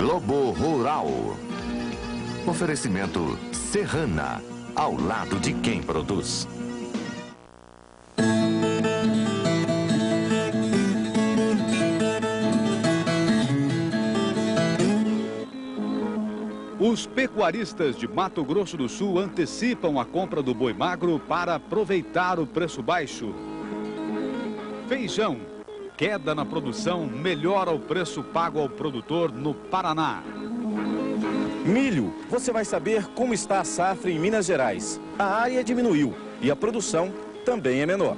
Globo Rural. Oferecimento Serrana, ao lado de quem produz. Os pecuaristas de Mato Grosso do Sul antecipam a compra do boi magro para aproveitar o preço baixo. Feijão. Queda na produção melhora o preço pago ao produtor no Paraná. Milho. Você vai saber como está a safra em Minas Gerais. A área diminuiu e a produção também é menor.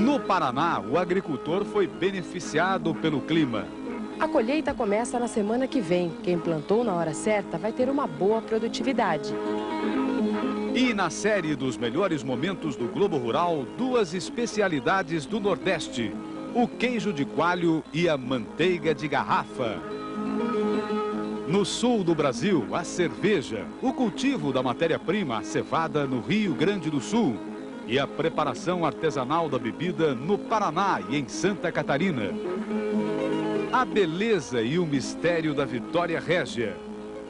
No Paraná, o agricultor foi beneficiado pelo clima. A colheita começa na semana que vem. Quem plantou na hora certa vai ter uma boa produtividade. E na série dos melhores momentos do Globo Rural, duas especialidades do Nordeste: o queijo de coalho e a manteiga de garrafa. No sul do Brasil, a cerveja, o cultivo da matéria-prima, a cevada, no Rio Grande do Sul, e a preparação artesanal da bebida no Paraná e em Santa Catarina. A beleza e o mistério da Vitória Régia.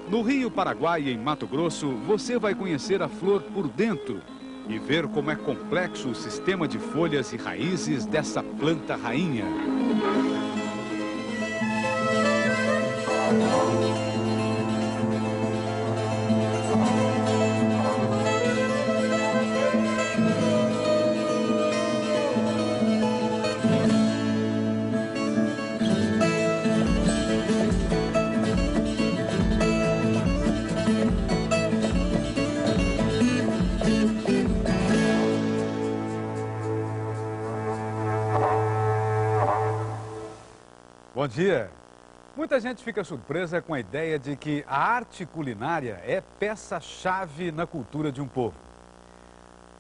No Rio Paraguai e em Mato Grosso, você vai conhecer a flor por dentro e ver como é complexo o sistema de folhas e raízes dessa planta rainha. Bom dia! Muita gente fica surpresa com a ideia de que a arte culinária é peça-chave na cultura de um povo.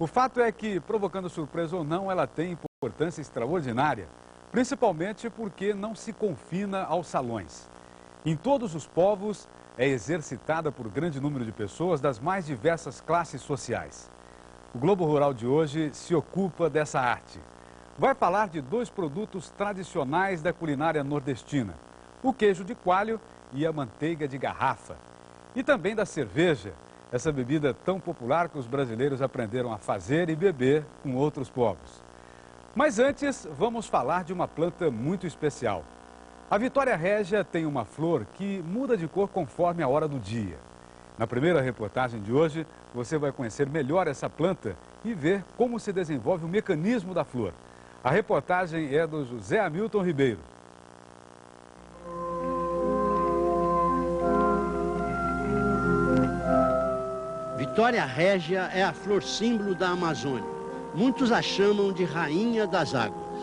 O fato é que, provocando surpresa ou não, ela tem importância extraordinária, principalmente porque não se confina aos salões. Em todos os povos, é exercitada por grande número de pessoas das mais diversas classes sociais. O Globo Rural de hoje se ocupa dessa arte. Vai falar de dois produtos tradicionais da culinária nordestina: o queijo de coalho e a manteiga de garrafa. E também da cerveja, essa bebida tão popular que os brasileiros aprenderam a fazer e beber com outros povos. Mas antes, vamos falar de uma planta muito especial. A Vitória Régia tem uma flor que muda de cor conforme a hora do dia. Na primeira reportagem de hoje, você vai conhecer melhor essa planta e ver como se desenvolve o mecanismo da flor. A reportagem é do José Hamilton Ribeiro. Vitória Régia é a flor símbolo da Amazônia. Muitos a chamam de rainha das águas.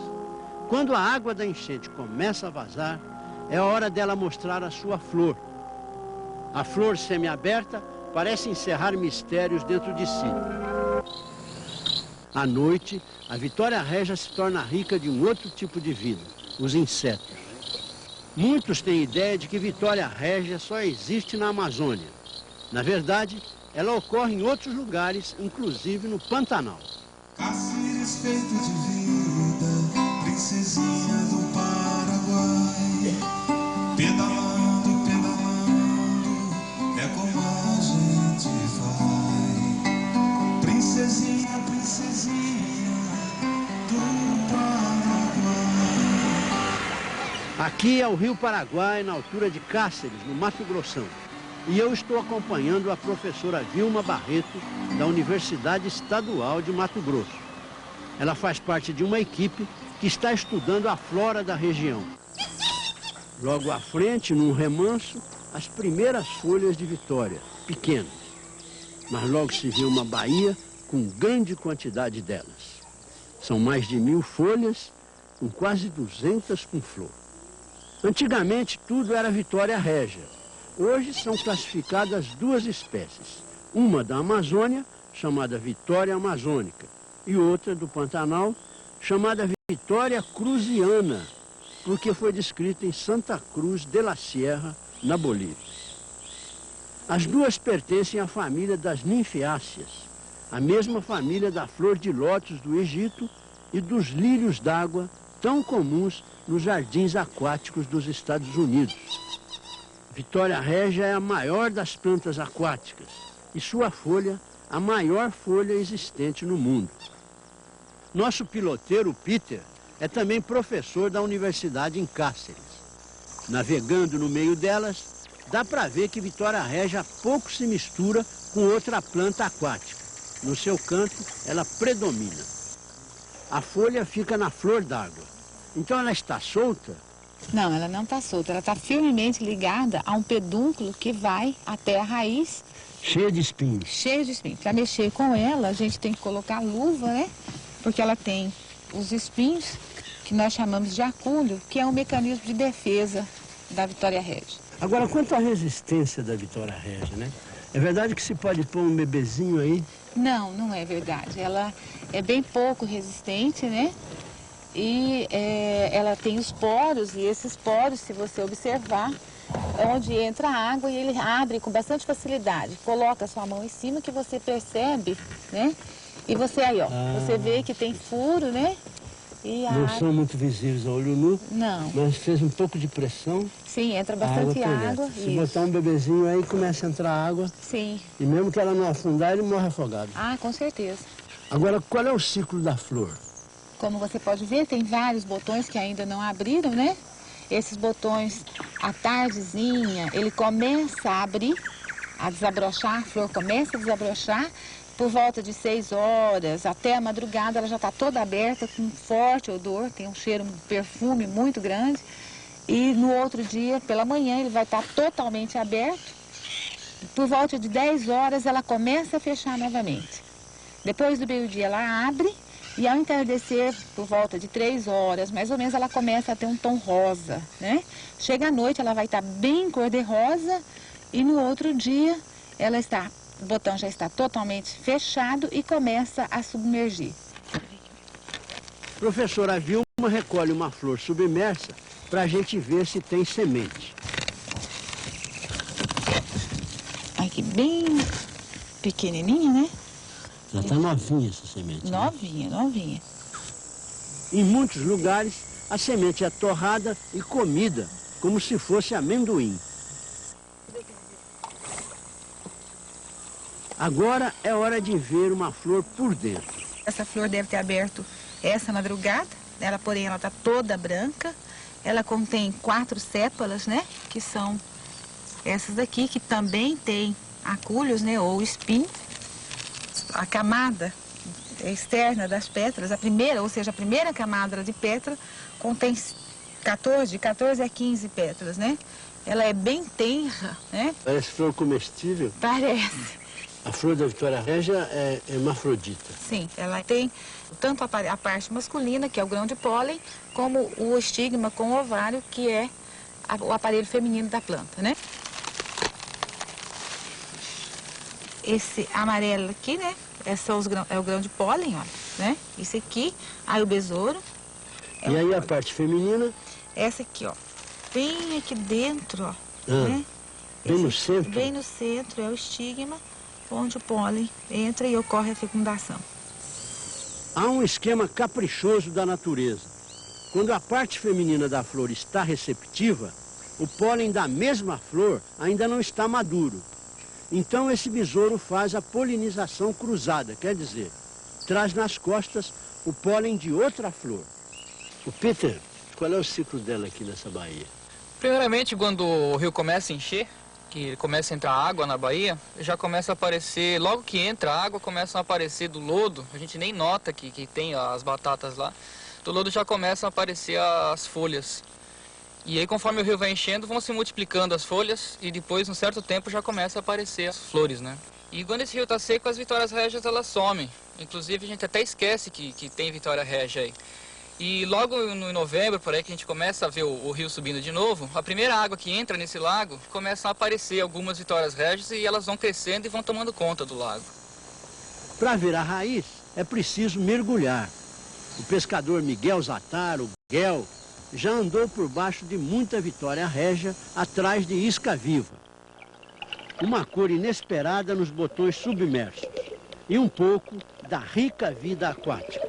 Quando a água da enchente começa a vazar, é hora dela mostrar a sua flor. A flor semiaberta parece encerrar mistérios dentro de si. À noite, a Vitória Régia se torna rica de um outro tipo de vida, os insetos. Muitos têm ideia de que Vitória Régia só existe na Amazônia. Na verdade, ela ocorre em outros lugares, inclusive no Pantanal. Cáceres feito de vida, princesinha do Paraguai, pedalando, pedalando, é como a gente vai. Princesinha, princesinha do Paraguai. Aqui é o Rio Paraguai, na altura de Cáceres, no Mato Grossão. E eu estou acompanhando a professora Vilma Barreto, da Universidade Estadual de Mato Grosso. Ela faz parte de uma equipe que está estudando a flora da região. Logo à frente, num remanso, as primeiras folhas de Vitória, pequenas. Mas logo se vê uma baía com grande quantidade delas. São mais de 1000 folhas, com quase 200 com flor. Antigamente, tudo era Vitória Régia. Hoje são classificadas duas espécies. Uma da Amazônia, chamada Vitória Amazônica, e outra do Pantanal, chamada Vitória Cruziana, porque foi descrita em Santa Cruz de la Sierra, na Bolívia. As duas pertencem à família das ninfeáceas, a mesma família da flor de lótus do Egito e dos lírios d'água, tão comuns nos jardins aquáticos dos Estados Unidos. Vitória régia é a maior das plantas aquáticas e sua folha, a maior folha existente no mundo. Nosso piloteiro, Peter, é também professor da universidade em Cáceres. Navegando no meio delas, dá para ver que Vitória régia pouco se mistura com outra planta aquática. No seu canto, ela predomina. A folha fica na flor d'água. Então ela está solta? Não, ela não está solta. Ela está firmemente ligada a um pedúnculo que vai até a raiz. Cheia de espinhos. Cheia de espinhos. Para mexer com ela, a gente tem que colocar luva, né? Porque ela tem os espinhos, que nós chamamos de acúlio, que é um mecanismo de defesa da Vitória régia. Agora, quanto à resistência da Vitória régia, né? É verdade que se pode pôr um bebezinho aí? Não, não é verdade. Ela é bem pouco resistente, né? E ela tem os poros, e esses poros, se você observar, é onde entra a água e ele abre com bastante facilidade. Coloca a sua mão em cima que você percebe, né? E você aí, ó, você vê que tem furo, né? E não são muito visíveis a olho nu, não. Mas fez um pouco de pressão. Sim, entra bastante água. Se botar um bebezinho aí, começa a entrar água. Sim. E mesmo que ela não afundar, ele morre afogado. Ah, com certeza. Agora, qual é o ciclo da flor? Como você pode ver, tem vários botões que ainda não abriram, né? Esses botões, à tardezinha, ele começa a abrir, a desabrochar, a flor começa a desabrochar. Por volta de 6 horas até a madrugada, ela já está toda aberta, com um forte odor, tem um cheiro, um perfume muito grande. E no outro dia, pela manhã, ele vai estar totalmente aberto. Por volta de 10 horas, ela começa a fechar novamente. Depois do meio-dia, ela abre e ao entardecer, por volta de 3 horas, mais ou menos, ela começa a ter um tom rosa, né? Chega à noite, ela vai estar bem cor-de-rosa e no outro dia, o botão já está totalmente fechado e começa a submergir. Professora Vilma recolhe uma flor submersa para a gente ver se tem semente. Aqui bem pequenininha, né? Já está novinha essa semente. Novinha, né? Novinha. Em muitos lugares, a semente é torrada e comida, como se fosse amendoim. Agora é hora de ver uma flor por dentro. Essa flor deve ter aberto essa madrugada, porém ela está toda branca. Ela contém 4 sépalas, né? Que são essas daqui, que também tem acúlios, né? Ou espinhos. A camada externa das pétalas, a primeira camada de pétala, contém 14 a 15 pétalas, né? Ela é bem tenra, né? Parece flor comestível. Parece. A flor da Vitória régia é hermafrodita. Sim, ela tem tanto a parte masculina, que é o grão de pólen, como o estigma com o ovário, que é o aparelho feminino da planta, né? Esse amarelo aqui, né? É o grão de pólen, olha, né? Esse aqui, aí o besouro. E aí a parte feminina? Essa aqui, ó, bem aqui dentro, ó, né? Bem no centro? Bem no centro é o estigma, onde o pólen entra e ocorre a fecundação. Há um esquema caprichoso da natureza. Quando a parte feminina da flor está receptiva, o pólen da mesma flor ainda não está maduro. Então esse besouro faz a polinização cruzada, quer dizer, traz nas costas o pólen de outra flor. O Peter, qual é o ciclo dela aqui nessa baía? Primeiramente, quando o rio começa a encher, que começa a entrar água na baía, já começa a aparecer, logo que entra a água, começam a aparecer do lodo, a gente nem nota que tem as batatas lá, do lodo já começam a aparecer as folhas. E aí, conforme o rio vai enchendo, vão se multiplicando as folhas e depois, num certo tempo, já começa a aparecer as flores, né? E quando esse rio está seco, as Vitórias régias, elas somem. Inclusive, a gente até esquece que tem Vitória régia aí. E logo em novembro, por aí, que a gente começa a ver o rio subindo de novo, a primeira água que entra nesse lago, começam a aparecer algumas Vitórias régias e elas vão crescendo e vão tomando conta do lago. Para ver a raiz, é preciso mergulhar. O pescador Miguel Zataro, Guel, já andou por baixo de muita Vitória régia atrás de isca viva. Uma cor inesperada nos botões submersos e um pouco da rica vida aquática.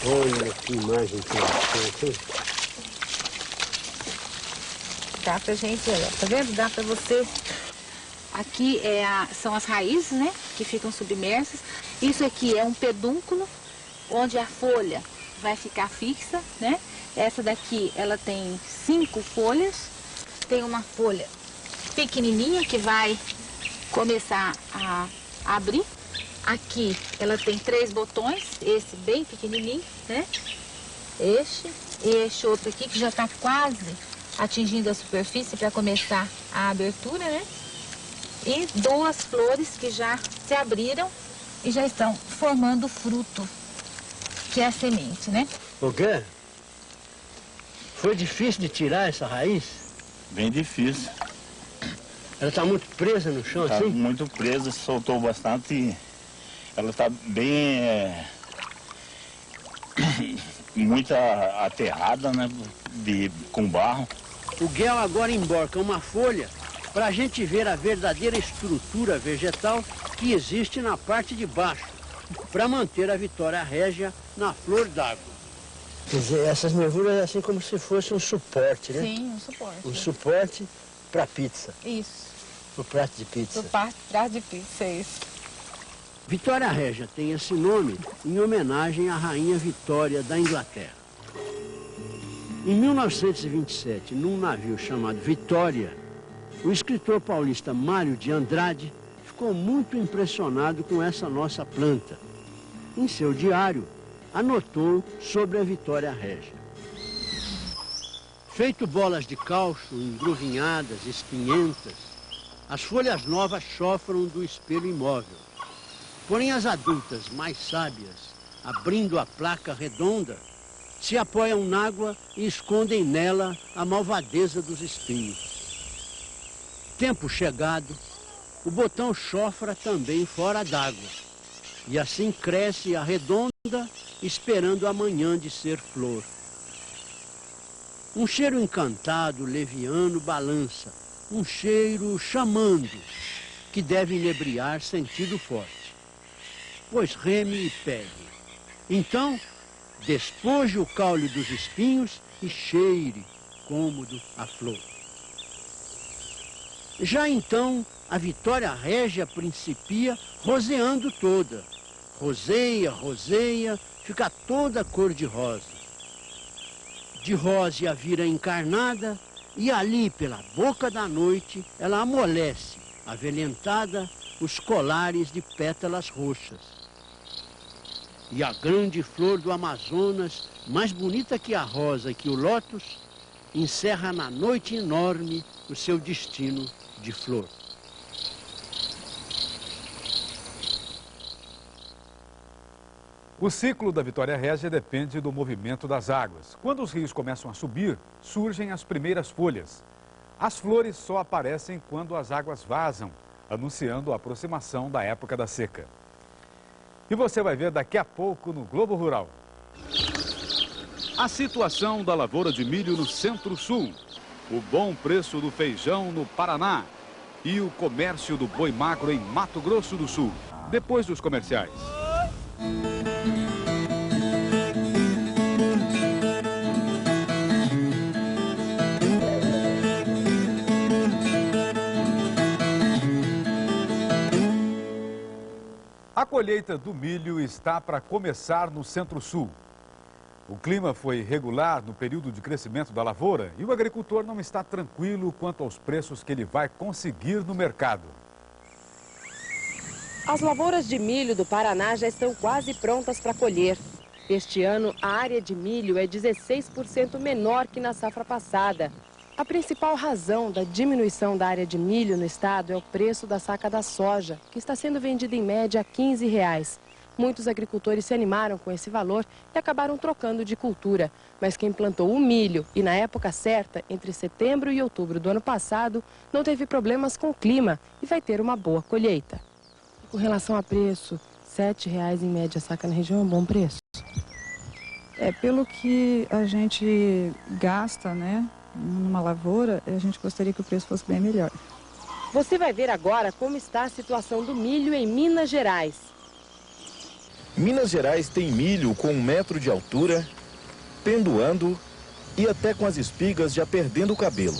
Olha que imagem interessante, hein? Dá pra gente, olha, tá vendo? Dá pra você... Aqui são as raízes, né? Que ficam submersas. Isso aqui é um pedúnculo, onde a folha vai ficar fixa, né? Essa daqui, ela tem 5 folhas. Tem uma folha pequenininha que vai começar a abrir. Aqui, ela tem 3 botões, esse bem pequenininho, né? Este outro aqui que já está quase atingindo a superfície para começar a abertura, né? E 2 flores que já se abriram e já estão formando o fruto, que é a semente, né? O quê? Foi difícil de tirar essa raiz? Bem difícil. Ela está muito presa no chão, Tá assim? muito presa, soltou bastante e ela está bem... muito aterrada, né? Com barro. O Guel agora emborca uma folha para a gente ver a verdadeira estrutura vegetal que existe na parte de baixo, para manter a Vitória Régia na flor d'água. Quer dizer, essas nervuras é assim como se fosse um suporte, né? Sim, um suporte. Um suporte para pizza, Isso, para o prato de pizza. do prato de pizza, é isso. Vitória Régia tem esse nome em homenagem à rainha Vitória da Inglaterra. Em 1927, num navio chamado Vitória, o escritor paulista Mário de Andrade ficou muito impressionado com essa nossa planta. Em seu diário, anotou sobre a Vitória Régia. Feito bolas de caucho, engruvinhadas, espinhentas, as folhas novas chofram do espelho imóvel. Porém, as adultas, mais sábias, abrindo a placa redonda, se apoiam nágua e escondem nela a malvadeza dos espinhos. Tempo chegado, o botão chofra também fora d'água, e assim cresce a redonda, esperando amanhã de ser flor. Um cheiro encantado, leviano, balança, um cheiro chamando, que deve inebriar sentido forte. Pois reme e pegue. Então, despoje o caule dos espinhos e cheire, cômodo, a flor. Já então, a Vitória Régia principia roseando toda. Roseia, roseia, fica toda cor-de-rosa. De rosa vira encarnada e ali, pela boca da noite, ela amolece, avelhentada, os colares de pétalas roxas. E a grande flor do Amazonas, mais bonita que a rosa e que o lótus, encerra na noite enorme o seu destino de flor. O ciclo da Vitória Régia depende do movimento das águas. Quando os rios começam a subir, surgem as primeiras folhas. As flores só aparecem quando as águas vazam, anunciando a aproximação da época da seca. E você vai ver daqui a pouco no Globo Rural. A situação da lavoura de milho no Centro-Sul, o bom preço do feijão no Paraná e o comércio do boi magro em Mato Grosso do Sul, depois dos comerciais. A colheita do milho está para começar no Centro-Sul. O clima foi regular no período de crescimento da lavoura e o agricultor não está tranquilo quanto aos preços que ele vai conseguir no mercado. As lavouras de milho do Paraná já estão quase prontas para colher. Este ano, a área de milho é 16% menor que na safra passada. A principal razão da diminuição da área de milho no estado é o preço da saca da soja, que está sendo vendida em média a R$ 15. Muitos agricultores se animaram com esse valor e acabaram trocando de cultura. Mas quem plantou o milho e na época certa, entre setembro e outubro do ano passado, não teve problemas com o clima e vai ter uma boa colheita. Com relação a preço, R$ 7,00 em média a saca na região é um bom preço? Pelo que a gente gasta, né? Numa lavoura, a gente gostaria que o preço fosse bem melhor. Você vai ver agora como está a situação do milho em Minas Gerais. Minas Gerais tem milho com 1 metro de altura, pendoando e até com as espigas já perdendo o cabelo.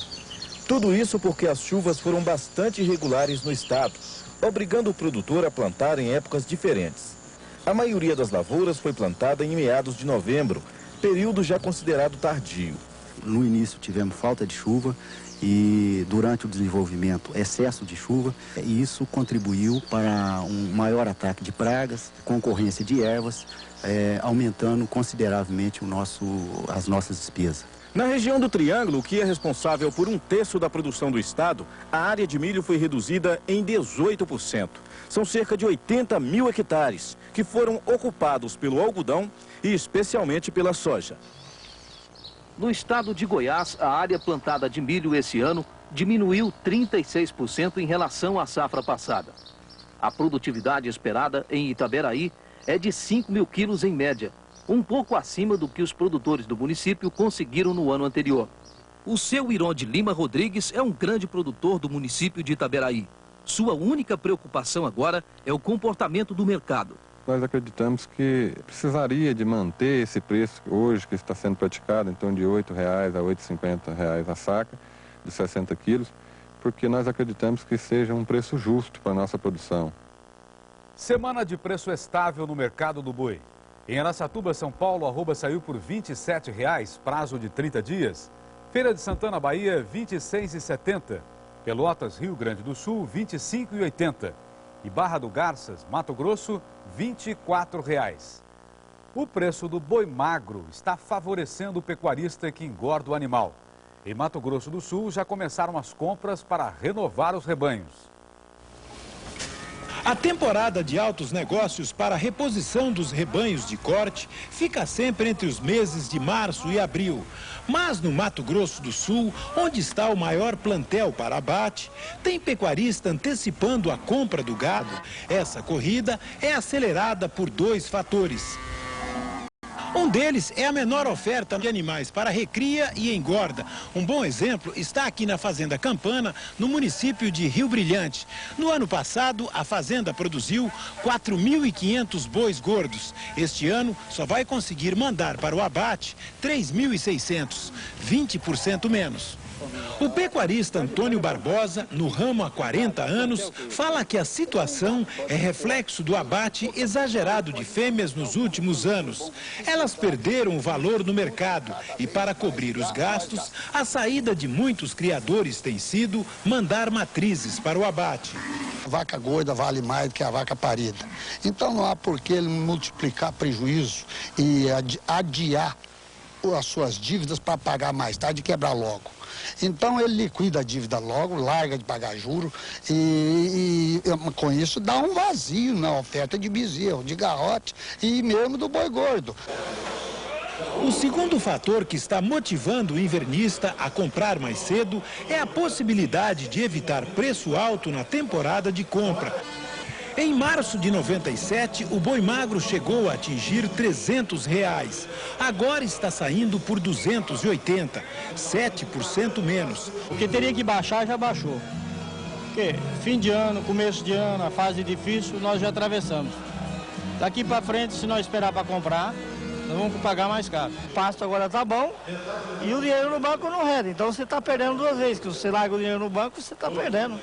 Tudo isso porque as chuvas foram bastante irregulares no estado, obrigando o produtor a plantar em épocas diferentes. A maioria das lavouras foi plantada em meados de novembro, período já considerado tardio. No início tivemos falta de chuva e durante o desenvolvimento excesso de chuva, e isso contribuiu para um maior ataque de pragas, concorrência de ervas, aumentando consideravelmente as nossas despesas. Na região do Triângulo, que é responsável por 1/3 da produção do estado, a área de milho foi reduzida em 18%. São cerca de 80 mil hectares, que foram ocupados pelo algodão e especialmente pela soja. No estado de Goiás, a área plantada de milho esse ano diminuiu 36% em relação à safra passada. A produtividade esperada em Itaberaí é de 5 mil quilos em média, um pouco acima do que os produtores do município conseguiram no ano anterior. O seu Ironde Lima Rodrigues é um grande produtor do município de Itaberaí. Sua única preocupação agora é o comportamento do mercado. Nós acreditamos que precisaria de manter esse preço hoje que está sendo praticado, em torno de R$ 8,00 a R$ 8,50 a saca, de 60 quilos, porque nós acreditamos que seja um preço justo para a nossa produção. Semana de preço estável no mercado do boi. Em Araçatuba, São Paulo, a arroba saiu por R$ 27,00, prazo de 30 dias. Feira de Santana, Bahia, R$ 26,70. Pelotas, Rio Grande do Sul, R$ 25,80. E Barra do Garças, Mato Grosso, R$ 24,00. O preço do boi magro está favorecendo o pecuarista que engorda o animal. Em Mato Grosso do Sul, já começaram as compras para renovar os rebanhos. A temporada de altos negócios para a reposição dos rebanhos de corte fica sempre entre os meses de março e abril. Mas no Mato Grosso do Sul, onde está o maior plantel para abate, tem pecuarista antecipando a compra do gado. Essa corrida é acelerada por 2 fatores. Um deles é a menor oferta de animais para recria e engorda. Um bom exemplo está aqui na Fazenda Campana, no município de Rio Brilhante. No ano passado, a fazenda produziu 4.500 bois gordos. Este ano, só vai conseguir mandar para o abate 3.600, 20% menos. O pecuarista Antônio Barbosa, no ramo há 40 anos, fala que a situação é reflexo do abate exagerado de fêmeas nos últimos anos. Elas perderam o valor no mercado e, para cobrir os gastos, a saída de muitos criadores tem sido mandar matrizes para o abate. A vaca gorda vale mais do que a vaca parida. Então não há por que ele multiplicar prejuízo e adiar as suas dívidas para pagar mais tarde e quebrar logo. Então ele liquida a dívida logo, larga de pagar juro e com isso dá um vazio na oferta de bezerro, de garrote e mesmo do boi gordo. O segundo fator que está motivando o invernista a comprar mais cedo é a possibilidade de evitar preço alto na temporada de compra. Em março de 97, o boi magro chegou a atingir R$ 300. Agora está saindo por R$ 280, 7% menos. O que teria que baixar, já baixou. Porque fim de ano, começo de ano, a fase difícil, nós já atravessamos. Daqui para frente, se nós esperar para comprar, nós vamos pagar mais caro. O pasto agora está bom e o dinheiro no banco não rende. Então você está perdendo 2 vezes, que você larga o dinheiro no banco, você está perdendo.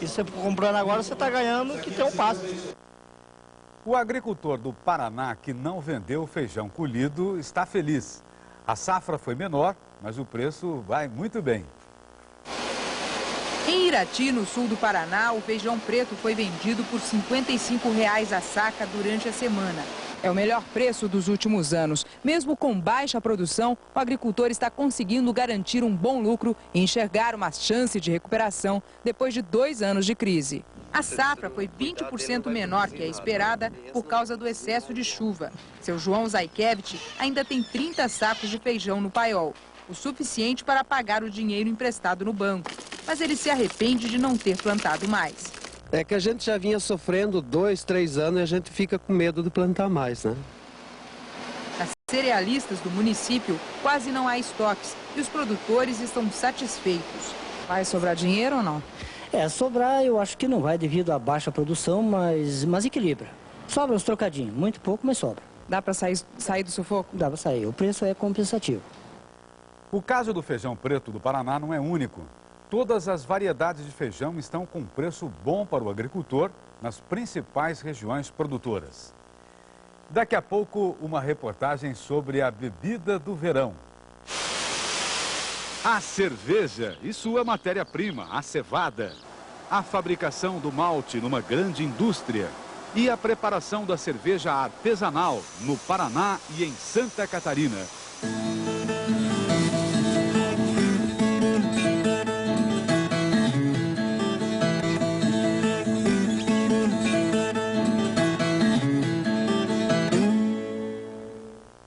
E você comprando agora, você está ganhando que tem um pasto. O agricultor do Paraná que não vendeu feijão colhido está feliz. A safra foi menor, mas o preço vai muito bem. Em Irati, no sul do Paraná, o feijão preto foi vendido por R$ 55,00 a saca durante a semana. É o melhor preço dos últimos anos. Mesmo com baixa produção, o agricultor está conseguindo garantir um bom lucro e enxergar uma chance de recuperação depois de 2 anos de crise. A safra foi 20% menor que a esperada por causa do excesso de chuva. Seu João Zaikevich ainda tem 30 sacos de feijão no paiol, o suficiente para pagar o dinheiro emprestado no banco. Mas ele se arrepende de não ter plantado mais. É que a gente já vinha sofrendo 2, 3 anos e a gente fica com medo de plantar mais, né? Nas cerealistas do município, quase não há estoques e os produtores estão satisfeitos. Vai sobrar dinheiro ou não? Sobrar eu acho que não vai devido à baixa produção, mas equilibra. Sobra uns trocadinhos, muito pouco, mas sobra. Dá para sair do sufoco? Dá para sair, o preço é compensativo. O caso do feijão preto do Paraná não é único. Todas as variedades de feijão estão com preço bom para o agricultor nas principais regiões produtoras. Daqui a pouco, uma reportagem sobre a bebida do verão. A cerveja e sua matéria-prima, a cevada. A fabricação do malte numa grande indústria. E a preparação da cerveja artesanal no Paraná e em Santa Catarina.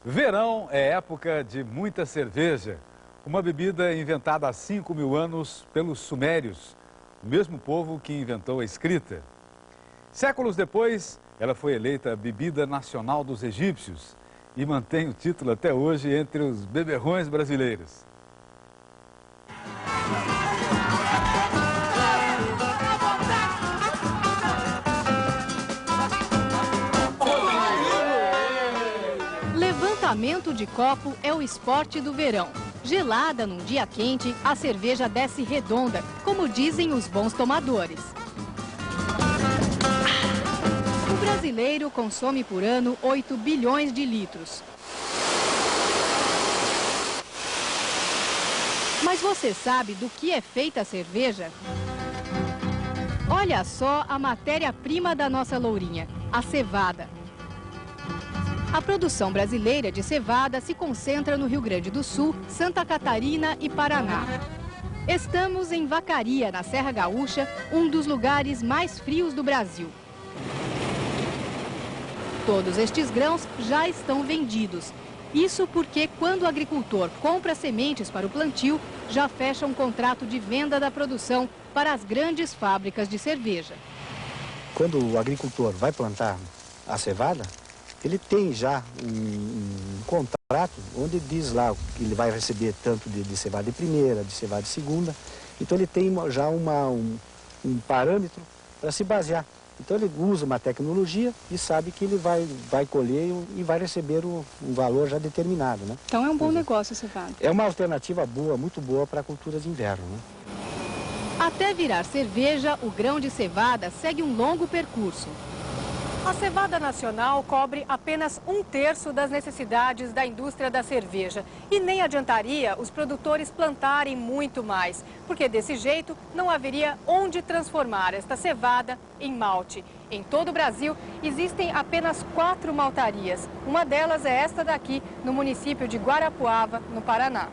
Verão é época de muita cerveja, uma bebida inventada há 5.000 anos pelos sumérios, o mesmo povo que inventou a escrita. Séculos depois, ela foi eleita a bebida nacional dos egípcios e mantém o título até hoje entre os beberrões brasileiros. Levantamento de copo é o esporte do verão. Gelada num dia quente, a cerveja desce redonda, como dizem os bons tomadores. O brasileiro consome por ano 8 bilhões de litros. Mas você sabe do que é feita a cerveja? Olha só a matéria-prima da nossa lourinha, a cevada. A produção brasileira de cevada se concentra no Rio Grande do Sul, Santa Catarina e Paraná. Estamos em Vacaria, na Serra Gaúcha, um dos lugares mais frios do Brasil. Todos estes grãos já estão vendidos. Isso porque quando o agricultor compra sementes para o plantio, já fecha um contrato de venda da produção para as grandes fábricas de cerveja. Quando o agricultor vai plantar a cevada, ele tem já um contrato onde diz lá que ele vai receber tanto de cevada de primeira, de cevada de segunda. Então ele tem já um parâmetro para se basear. Então ele usa uma tecnologia e sabe que ele vai colher e vai receber um valor já determinado, né? Então é um bom negócio a cevada. É uma alternativa boa, muito boa para a cultura de inverno, né? Até virar cerveja, o grão de cevada segue um longo percurso. A cevada nacional cobre apenas 1/3 das necessidades da indústria da cerveja. E nem adiantaria os produtores plantarem muito mais, porque desse jeito não haveria onde transformar esta cevada em malte. Em todo o Brasil, existem apenas 4 maltarias. Uma delas é esta daqui, no município de Guarapuava, no Paraná.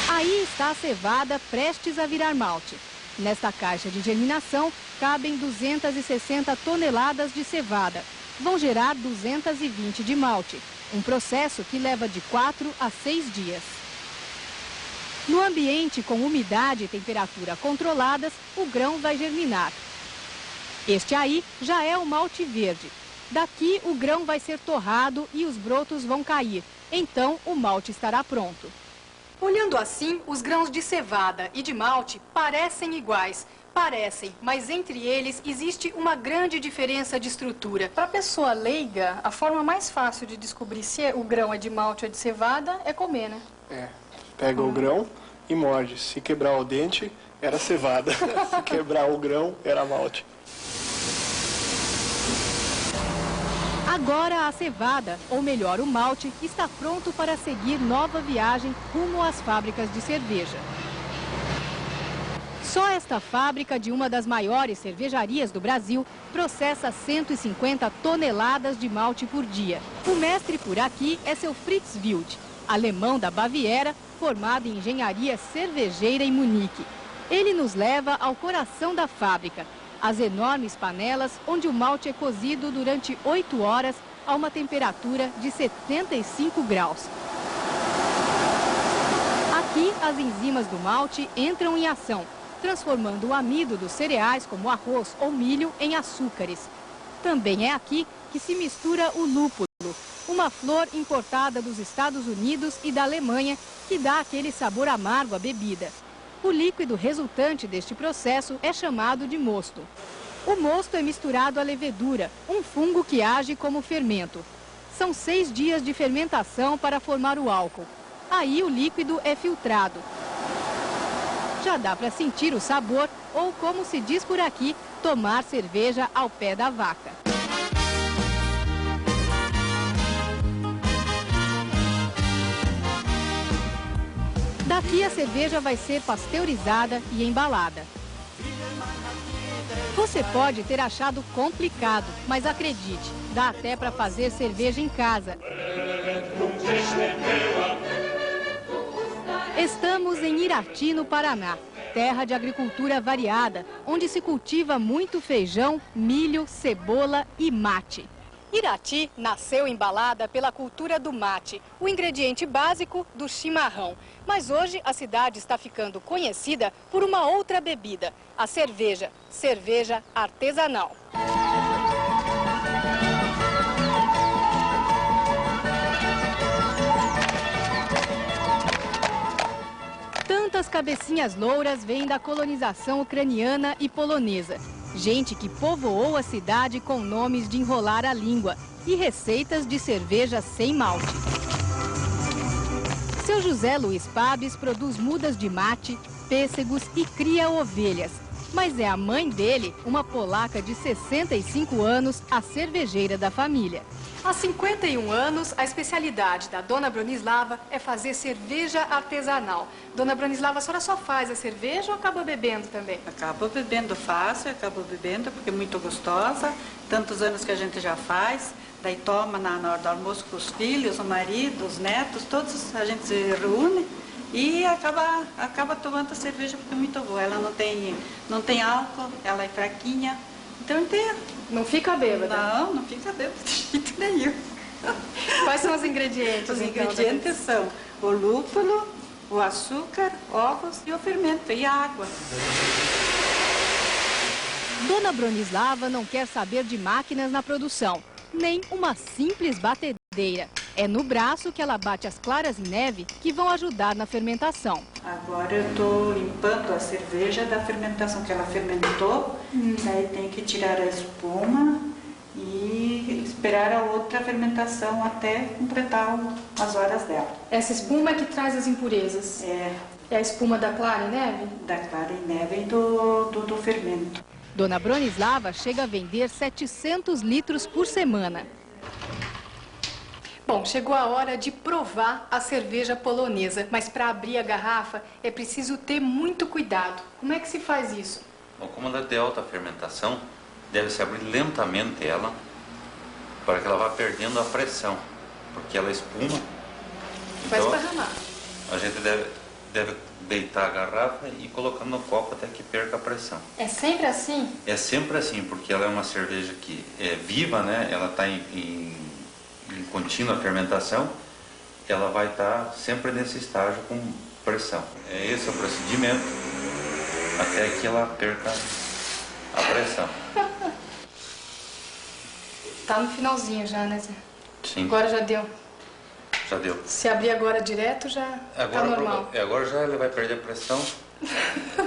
Aí está a cevada prestes a virar malte. Nesta caixa de germinação, cabem 260 toneladas de cevada. Vão gerar 220 de malte, um processo que leva de 4 a 6 dias. No ambiente com umidade e temperatura controladas, o grão vai germinar. Este aí já é o malte verde. Daqui o grão vai ser torrado e os brotos vão cair. Então o malte estará pronto. Olhando assim, os grãos de cevada e de malte parecem iguais. Parecem, mas entre eles existe uma grande diferença de estrutura. Para a pessoa leiga, a forma mais fácil de descobrir se o grão é de malte ou de cevada é comer, né? É, pega o grão e morde. Se quebrar o dente, era cevada. Se quebrar o grão, era malte. Agora a cevada, ou melhor o malte, está pronto para seguir nova viagem rumo às fábricas de cerveja. Só esta fábrica de uma das maiores cervejarias do Brasil processa 150 toneladas de malte por dia. O mestre por aqui é seu Fritz Wild, alemão da Baviera, formado em engenharia cervejeira em Munique. Ele nos leva ao coração da fábrica, as enormes panelas onde o malte é cozido durante 8 horas a uma temperatura de 75 graus. Aqui, as enzimas do malte entram em ação, transformando o amido dos cereais, como arroz ou milho, em açúcares. Também é aqui que se mistura o lúpulo, uma flor importada dos Estados Unidos e da Alemanha que dá aquele sabor amargo à bebida. O líquido resultante deste processo é chamado de mosto. O mosto é misturado à levedura, um fungo que age como fermento. São 6 dias de fermentação para formar o álcool. Aí o líquido é filtrado. Já dá para sentir o sabor ou, como se diz por aqui, tomar cerveja ao pé da vaca. Daqui a cerveja vai ser pasteurizada e embalada. Você pode ter achado complicado, mas acredite, dá até para fazer cerveja em casa. Estamos em Irati, no Paraná, terra de agricultura variada, onde se cultiva muito feijão, milho, cebola e mate. Irati nasceu embalada pela cultura do mate, o ingrediente básico do chimarrão. Mas hoje a cidade está ficando conhecida por uma outra bebida, a cerveja, cerveja artesanal. Tantas cabecinhas louras vêm da colonização ucraniana e polonesa. Gente que povoou a cidade com nomes de enrolar a língua e receitas de cerveja sem malte. Seu José Luiz Pabes produz mudas de mate, pêssegos e cria ovelhas. Mas é a mãe dele, uma polaca de 65 anos, a cervejeira da família. Há 51 anos, a especialidade da Dona Bronislava é fazer cerveja artesanal. Dona Bronislava, a senhora só faz a cerveja ou acaba bebendo também? Acabo bebendo fácil, acabo bebendo porque é muito gostosa. Tantos anos que a gente já faz. Daí toma na hora do almoço com os filhos, o marido, os netos, todos a gente se reúne e acaba tomando a cerveja porque é muito boa. Ela não tem álcool, ela é fraquinha. Então não fica bêbada? Não fica bêbada de jeito nenhum. Quais são os ingredientes? Os ingredientes são o lúpulo, o açúcar, ovos e o fermento e a água. Dona Bronislava não quer saber de máquinas na produção, nem uma simples batedeira. É no braço que ela bate as claras em neve que vão ajudar na fermentação. Agora eu estou limpando a cerveja da fermentação que ela fermentou. Daí tem que tirar a espuma e esperar a outra fermentação até completar as horas dela. Essa espuma é que traz as impurezas? É a espuma da clara em neve? Da clara em neve e do fermento. Dona Bronislava chega a vender 700 litros por semana. Bom, chegou a hora de provar a cerveja polonesa, mas para abrir a garrafa é preciso ter muito cuidado. Como é que se faz isso? Bom, como ela é de alta fermentação, deve-se abrir lentamente ela para que ela vá perdendo a pressão, porque ela espuma. Vai Então, esparramar. a gente deve deitar a garrafa e colocar no copo até que perca a pressão. É sempre assim? É sempre assim, porque ela é uma cerveja que é viva, né? Ela está em contínua fermentação, ela vai estar sempre nesse estágio com pressão. Esse é o procedimento até que ela perca a pressão. Tá no finalzinho já, né, Zé? Sim. Agora já deu. Já deu. Se abrir agora direto já tá normal. Agora já ele vai perder a pressão.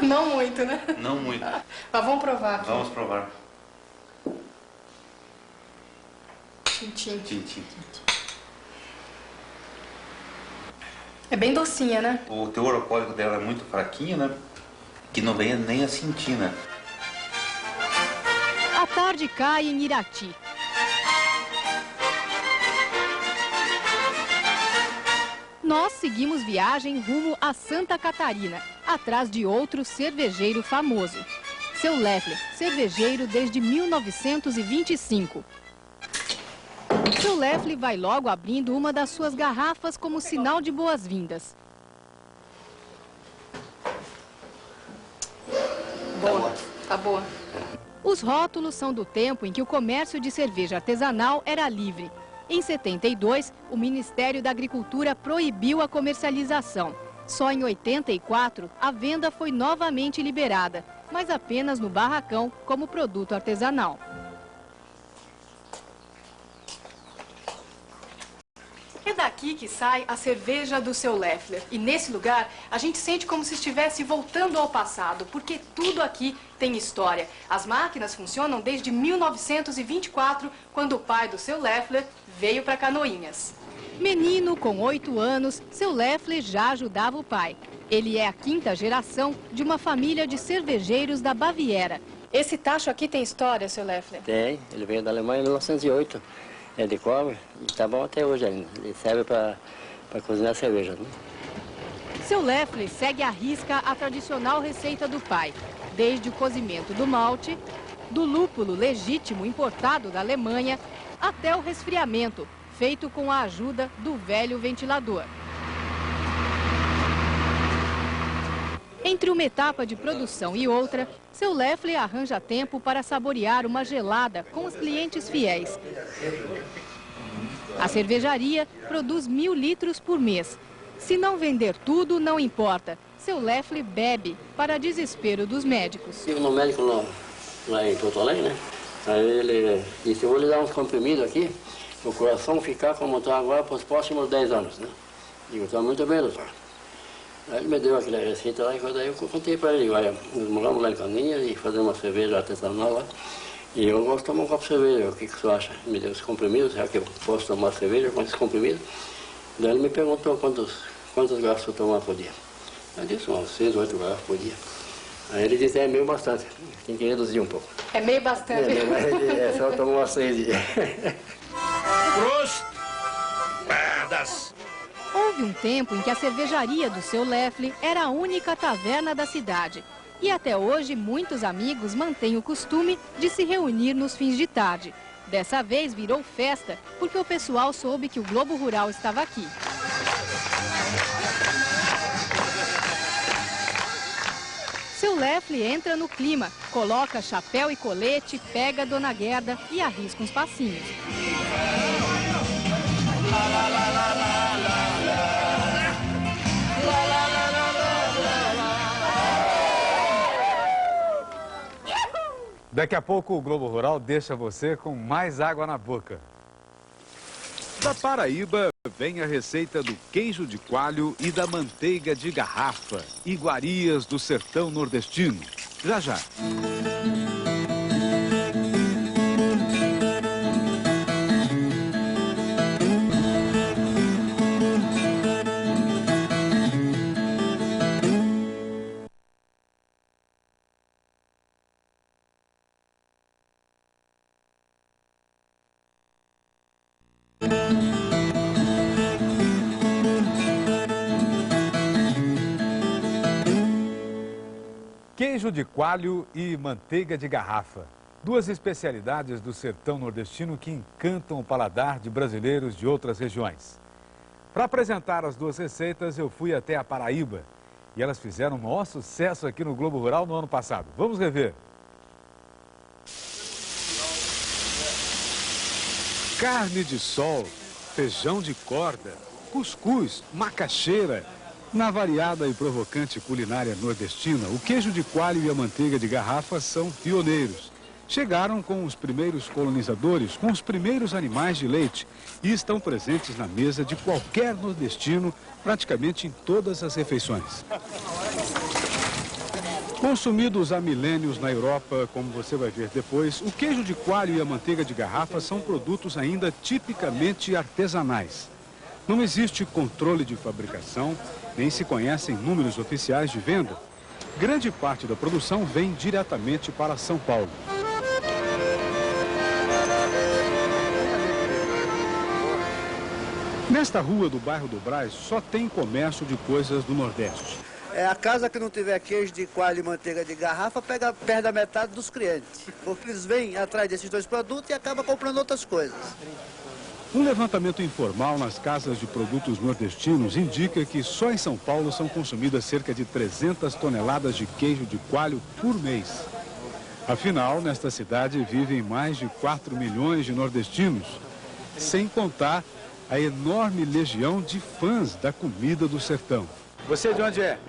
Não muito, né? Não muito. Mas vamos provar aqui. Vamos provar. Tintim. Tintim. É bem docinha, né? O teor alcoólico dela é muito fraquinho, né? Que não vem nem a sentir, né? A tarde cai em Irati. Nós seguimos viagem rumo a Santa Catarina, atrás de outro cervejeiro famoso. Seu Leffler, cervejeiro desde 1925. Seu Leffler vai logo abrindo uma das suas garrafas como sinal de boas-vindas. Boa, tá boa. Os rótulos são do tempo em que o comércio de cerveja artesanal era livre. Em 72, o Ministério da Agricultura proibiu a comercialização. Só em 84, a venda foi novamente liberada, mas apenas no barracão como produto artesanal. É daqui que sai a cerveja do seu Leffler. E nesse lugar, a gente sente como se estivesse voltando ao passado, porque tudo aqui tem história. As máquinas funcionam desde 1924, quando o pai do seu Leffler veio para Canoinhas. Menino com 8 anos, seu Leffler já ajudava o pai. Ele é a 5ª geração de uma família de cervejeiros da Baviera. Esse tacho aqui tem história, seu Leffler? Tem, ele veio da Alemanha em 1908. É de cobre e está bom até hoje ainda. Ele serve para cozinhar cerveja, né? Seu Leffler segue à risca a tradicional receita do pai, desde o cozimento do malte, do lúpulo legítimo importado da Alemanha, até o resfriamento, feito com a ajuda do velho ventilador. Entre uma etapa de produção e outra, seu Leffler arranja tempo para saborear uma gelada com os clientes fiéis. A cervejaria produz 1000 litros por mês. Se não vender tudo, não importa. Seu Leffler bebe, para desespero dos médicos. Estive no médico lá em Porto Alegre, né? Aí ele disse, eu vou lhe dar uns comprimidos aqui, o coração ficar como está agora para os próximos 10 anos, né? Digo, está muito bem, doutor. Aí ele me deu aquela receita lá e daí eu contei para ele, olha, nós moramos lá em Caninhas e fazemos uma cerveja artesanal lá. E eu gosto de tomar um copo de cerveja, o que você acha? Ele me deu os comprimidos, será que eu posso tomar cerveja com esses comprimidos? Daí ele me perguntou quantos garrafas eu tomar por dia. Eu disse, uns 6 ou 8 garrafas por dia. Aí ele disse, é meio bastante, tem que reduzir um pouco. É meio bastante. É só tomar umas 6 dias. Prost! Houve um tempo em que a cervejaria do seu Leffler era a única taverna da cidade. E até hoje, muitos amigos mantêm o costume de se reunir nos fins de tarde. Dessa vez virou festa, porque o pessoal soube que o Globo Rural estava aqui. Seu Leffler entra no clima, coloca chapéu e colete, pega a Dona Gerda e arrisca uns passinhos. Daqui a pouco o Globo Rural deixa você com mais água na boca. Da Paraíba vem a receita do queijo de coalho e da manteiga de garrafa, iguarias do sertão nordestino. Já já. Queijo de coalho e manteiga de garrafa. Duas especialidades do sertão nordestino que encantam o paladar de brasileiros de outras regiões. Para apresentar as duas receitas, eu fui até a Paraíba. E elas fizeram o maior sucesso aqui no Globo Rural no ano passado. Vamos rever. Carne de sol, feijão de corda, cuscuz, macaxeira. Na variada e provocante culinária nordestina, o queijo de coalho e a manteiga de garrafa são pioneiros. Chegaram com os primeiros colonizadores, com os primeiros animais de leite e estão presentes na mesa de qualquer nordestino, praticamente em todas as refeições. Consumidos há milênios na Europa, como você vai ver depois, o queijo de coalho e a manteiga de garrafa são produtos ainda tipicamente artesanais. Não existe controle de fabricação, nem se conhecem números oficiais de venda. Grande parte da produção vem diretamente para São Paulo. Nesta rua do bairro do Brás, só tem comércio de coisas do Nordeste. A casa que não tiver queijo de coalho e manteiga de garrafa perde a metade dos clientes. Porque eles vêm atrás desses dois produtos e acabam comprando outras coisas. Um levantamento informal nas casas de produtos nordestinos indica que só em São Paulo são consumidas cerca de 300 toneladas de queijo de coalho por mês. Afinal, nesta cidade vivem mais de 4 milhões de nordestinos, sem contar a enorme legião de fãs da comida do sertão. Você de onde é?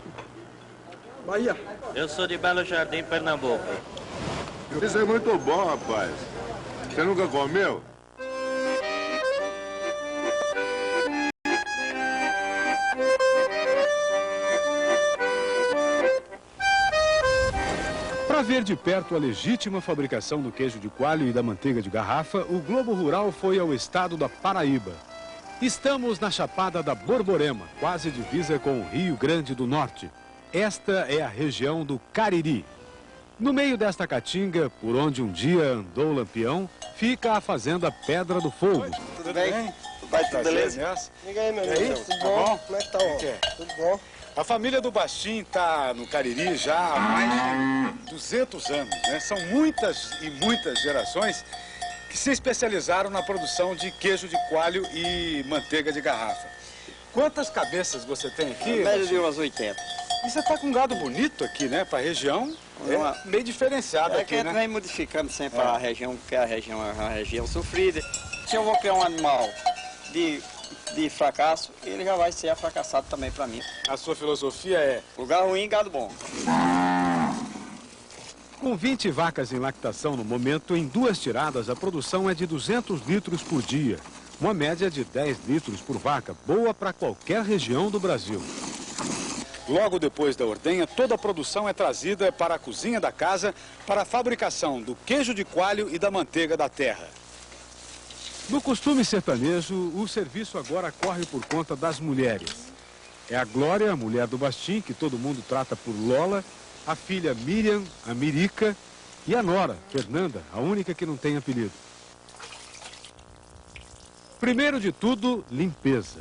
Bahia. Eu sou de Belo Jardim, Pernambuco. Isso é muito bom, rapaz. Você nunca comeu? Para ver de perto a legítima fabricação do queijo de coalho e da manteiga de garrafa, o Globo Rural foi ao estado da Paraíba. Estamos na Chapada da Borborema, quase divisa com o Rio Grande do Norte. Esta é a região do Cariri. No meio desta caatinga, por onde um dia andou o Lampião, fica a fazenda Pedra do Fogo. Tudo bem? Vai, tudo beleza? Liga aí, meu amigo. Tudo bom? Como é que tá, ó? Tudo bom? A família do Bastim está no Cariri já há mais de 200 anos, né? São muitas e muitas gerações que se especializaram na produção de queijo de coalho e manteiga de garrafa. Quantas cabeças você tem aqui? Média de umas 80. E você está com um gado bonito aqui, né? Para a região, é meio diferenciado aqui, que a gente né? vem modificando sempre a região, porque a região é uma região sofrida. Se eu vou criar um animal de fracasso, ele já vai ser fracassado também para mim. A sua filosofia é? Lugar ruim, gado bom. Com 20 vacas em lactação no momento, em 2 tiradas, a produção é de 200 litros por dia. Uma média de 10 litros por vaca, boa para qualquer região do Brasil. Logo depois da ordenha, toda a produção é trazida para a cozinha da casa para a fabricação do queijo de coalho e da manteiga da terra. No costume sertanejo, o serviço agora corre por conta das mulheres. É a Glória, a mulher do Bastim, que todo mundo trata por Lola, a filha Miriam, a Mirica, e a nora, Fernanda, a única que não tem apelido. Primeiro de tudo, limpeza.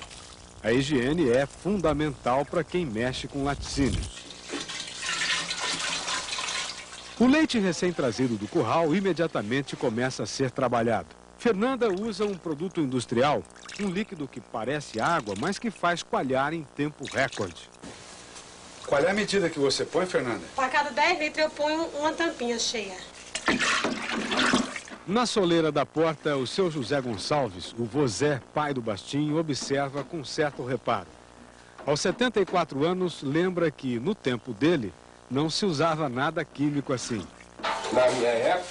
A higiene é fundamental para quem mexe com laticínios. O leite recém-trazido do curral imediatamente começa a ser trabalhado. Fernanda usa um produto industrial, um líquido que parece água, mas que faz coalhar em tempo recorde. Qual é a medida que você põe, Fernanda? Para cada 10 litros eu ponho uma tampinha cheia. Na soleira da porta, o seu José Gonçalves, o vozé, pai do Bastim, observa com certo reparo. Aos 74 anos, lembra que, no tempo dele, não se usava nada químico assim. Na minha época,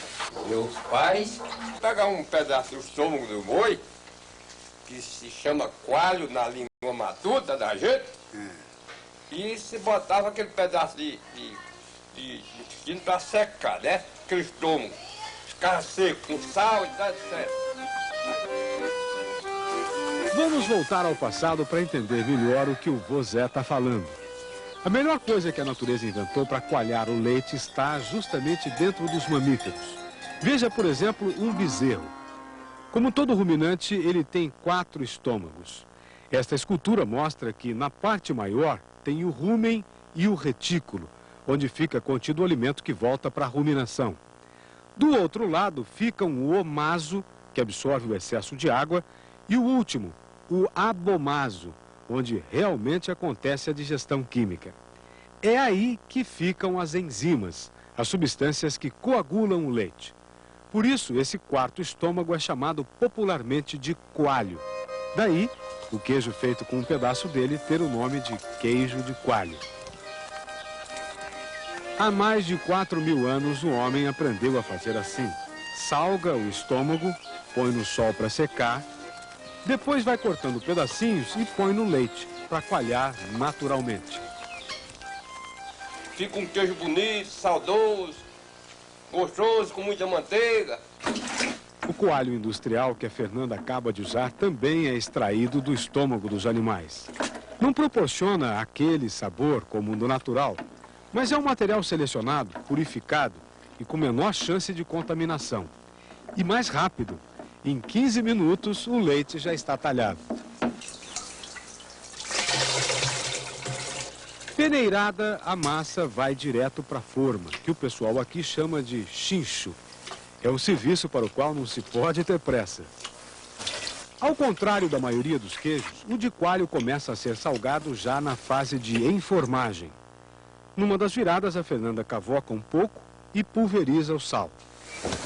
meus pais pegavam um pedaço do estômago do boi, que se chama coalho na língua matuta da gente, e se botava aquele pedaço de intestino para secar, né? Aquele estômago. Ficava seco, com sal e tal, etc. Vamos voltar ao passado para entender melhor o que o vozé está falando. A melhor coisa que a natureza inventou para coalhar o leite está justamente dentro dos mamíferos. Veja, por exemplo, um bezerro. Como todo ruminante, ele tem 4 estômagos. Esta escultura mostra que na parte maior tem o rumen e o retículo, onde fica contido o alimento que volta para a ruminação. Do outro lado ficam o omaso, que absorve o excesso de água, e o último, o abomaso, onde realmente acontece a digestão química. É aí que ficam as enzimas, as substâncias que coagulam o leite. Por isso, esse 4º estômago é chamado popularmente de coalho. Daí, o queijo feito com um pedaço dele ter o nome de queijo de coalho. Há mais de 4.000 anos, o homem aprendeu a fazer assim. Salga o estômago, põe no sol para secar, depois vai cortando pedacinhos e põe no leite, para coalhar naturalmente. Fica um queijo bonito, saudoso, gostoso, com muita manteiga. O coalho industrial que a Fernanda acaba de usar também é extraído do estômago dos animais. Não proporciona aquele sabor como o do natural, mas é um material selecionado, purificado e com menor chance de contaminação. E mais rápido. Em 15 minutos, o leite já está talhado. Peneirada, a massa vai direto para a forma, que o pessoal aqui chama de chincho. É um serviço para o qual não se pode ter pressa. Ao contrário da maioria dos queijos, o de coalho começa a ser salgado já na fase de enformagem. Numa das viradas, a Fernanda cavoca um pouco e pulveriza o sal.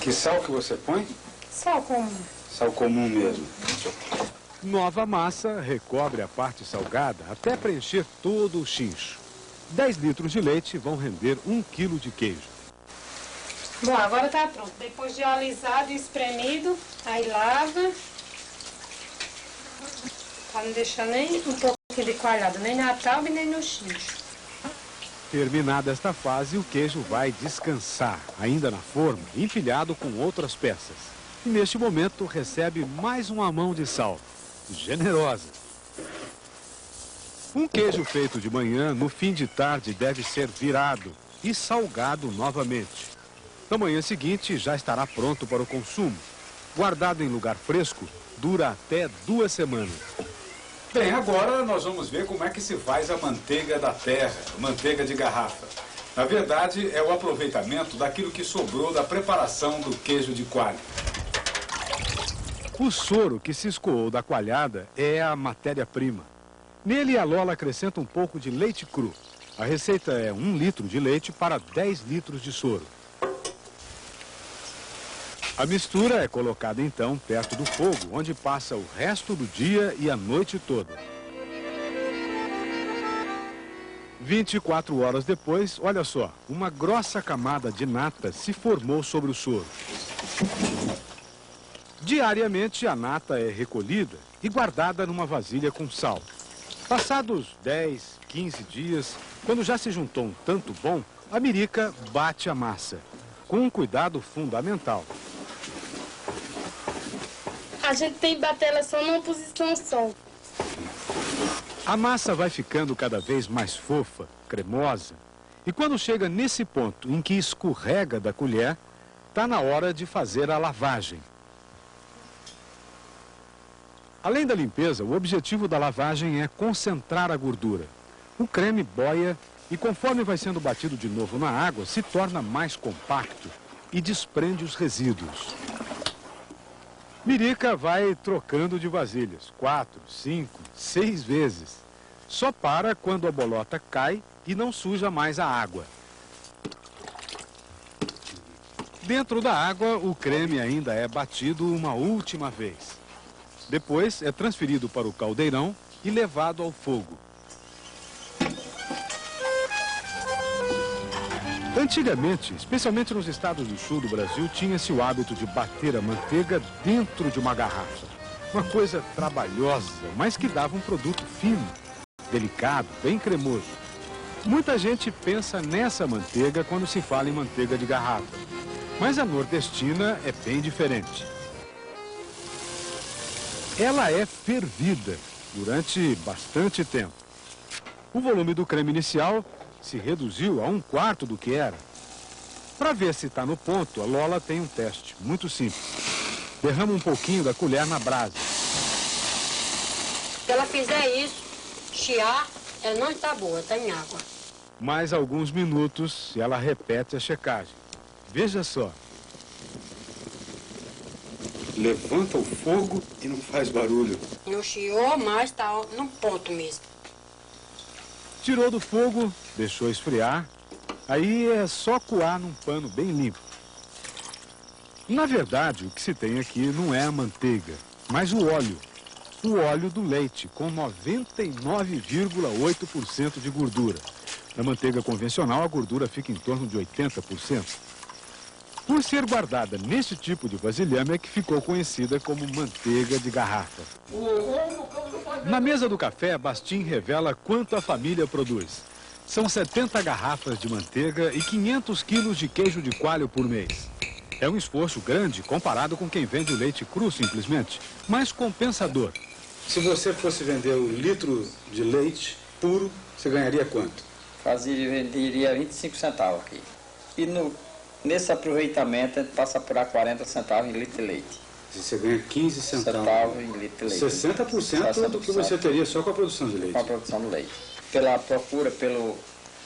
Que sal que você põe? Sal comum. Sal comum mesmo. Nova massa, recobre a parte salgada até preencher todo o chincho. 10 litros de leite vão render 1 quilo de queijo. Bom, agora tá pronto. Depois de alisado e espremido, aí lava. Para não deixar nem um pouquinho de coalhada, nem na tábua e nem no chincho. Terminada esta fase, o queijo vai descansar, ainda na forma, empilhado com outras peças. E neste momento recebe mais uma mão de sal. generosa. Um queijo feito de manhã, no fim de tarde, deve ser virado e salgado novamente. Na manhã seguinte, já estará pronto para o consumo. Guardado em lugar fresco, dura até 2 semanas. Bem, agora nós vamos ver como é que se faz a manteiga da terra, manteiga de garrafa. Na verdade, é o aproveitamento daquilo que sobrou da preparação do queijo de coalho. O soro que se escoou da coalhada é a matéria-prima. Nele, a Lola acrescenta um pouco de leite cru. A receita é 1 litro de leite para 10 litros de soro. A mistura é colocada então perto do fogo, onde passa o resto do dia e a noite toda. 24 horas depois, olha só, uma grossa camada de nata se formou sobre o soro. Diariamente, a nata é recolhida e guardada numa vasilha com sal. Passados 10, 15 dias, quando já se juntou um tanto bom, a Mirica bate a massa, com um cuidado fundamental. A gente tem que bater ela só numa posição só. A massa vai ficando cada vez mais fofa, cremosa. E quando chega nesse ponto em que escorrega da colher, está na hora de fazer a lavagem. Além da limpeza, o objetivo da lavagem é concentrar a gordura. O creme boia e, conforme vai sendo batido de novo na água, se torna mais compacto e desprende os resíduos. Mirica vai trocando de vasilhas, 4, 5, 6 vezes. Só para quando a bolota cai e não suja mais a água. Dentro da água, o creme ainda é batido uma última vez. Depois é transferido para o caldeirão e levado ao fogo. Antigamente, especialmente nos estados do sul do Brasil, tinha-se o hábito de bater a manteiga dentro de uma garrafa. Uma coisa trabalhosa, mas que dava um produto fino, delicado, bem cremoso. Muita gente pensa nessa manteiga quando se fala em manteiga de garrafa. Mas a nordestina é bem diferente. Ela é fervida durante bastante tempo. O volume do creme inicial se reduziu a 1/4 do que era. Para ver se está no ponto, a Lola tem um teste muito simples. Derrama um pouquinho da colher na brasa. Se ela fizer isso, chiar, ela não está boa, está em água. Mais alguns minutos e ela repete a checagem. Veja só. Levanta o fogo e não faz barulho. Não chiou, mas está no ponto mesmo. Tirou do fogo, deixou esfriar, aí é só coar num pano bem limpo. Na verdade, o que se tem aqui não é a manteiga, mas o óleo do leite, com 99,8% de gordura. Na manteiga convencional, a gordura fica em torno de 80%. Por ser guardada neste tipo de vasilhame é que ficou conhecida como manteiga de garrafa. Na mesa do café, Bastim revela quanto a família produz. São 70 garrafas de manteiga e 500 quilos de queijo de coalho por mês. É um esforço grande comparado com quem vende o leite cru simplesmente, mas compensador. Se você fosse vender o litro de leite puro, você ganharia quanto? Venderia 25 centavos aqui. E nesse aproveitamento, a gente passa por 40 centavos em litro de leite. Você ganha 15 centavos em litro de leite. 60% do que você teria só com a produção de leite. Com a produção do leite. Pela procura, pelo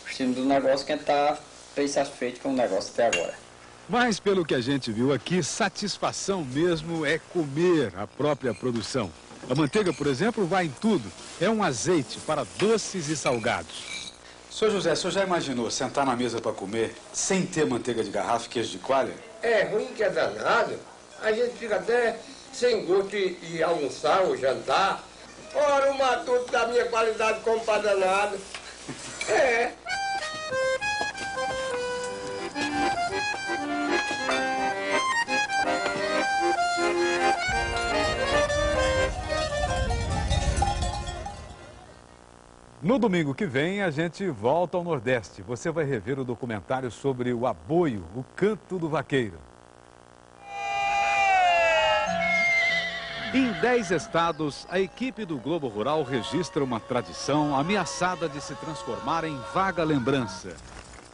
estilo do negócio, que a gente está bem satisfeito com o negócio até agora. Mas, pelo que a gente viu aqui, satisfação mesmo é comer a própria produção. A manteiga, por exemplo, vai em tudo. É um azeite para doces e salgados. Senhor José, o senhor já imaginou sentar na mesa para comer sem ter manteiga de garrafa e queijo de coalho? É ruim que é danado. A gente fica até sem gosto de almoçar ou jantar. Ora, o matuto da minha qualidade como para danado. É. No domingo que vem, a gente volta ao Nordeste. Você vai rever o documentário sobre o aboio, o canto do vaqueiro. Em 10 estados, a equipe do Globo Rural registra uma tradição ameaçada de se transformar em vaga lembrança.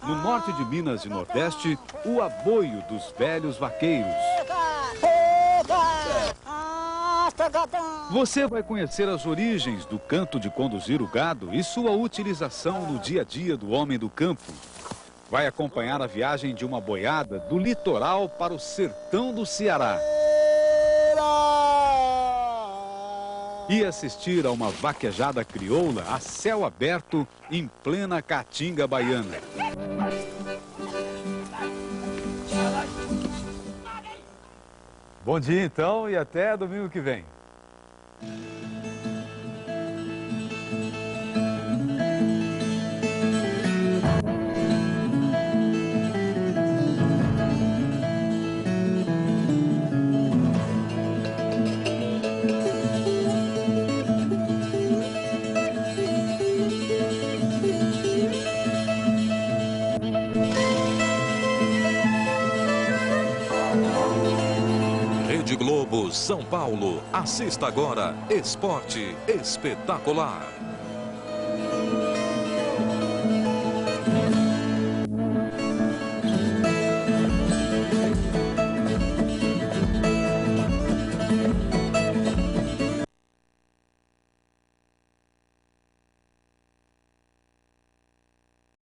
No norte de Minas e Nordeste, o aboio dos velhos vaqueiros. Você vai conhecer as origens do canto de conduzir o gado e sua utilização no dia a dia do homem do campo. Vai acompanhar a viagem de uma boiada do litoral para o sertão do Ceará. E assistir a uma vaquejada crioula a céu aberto em plena Caatinga baiana. Bom dia então e até domingo que vem. Rede Globo, São Paulo. Assista agora Esporte Espetacular.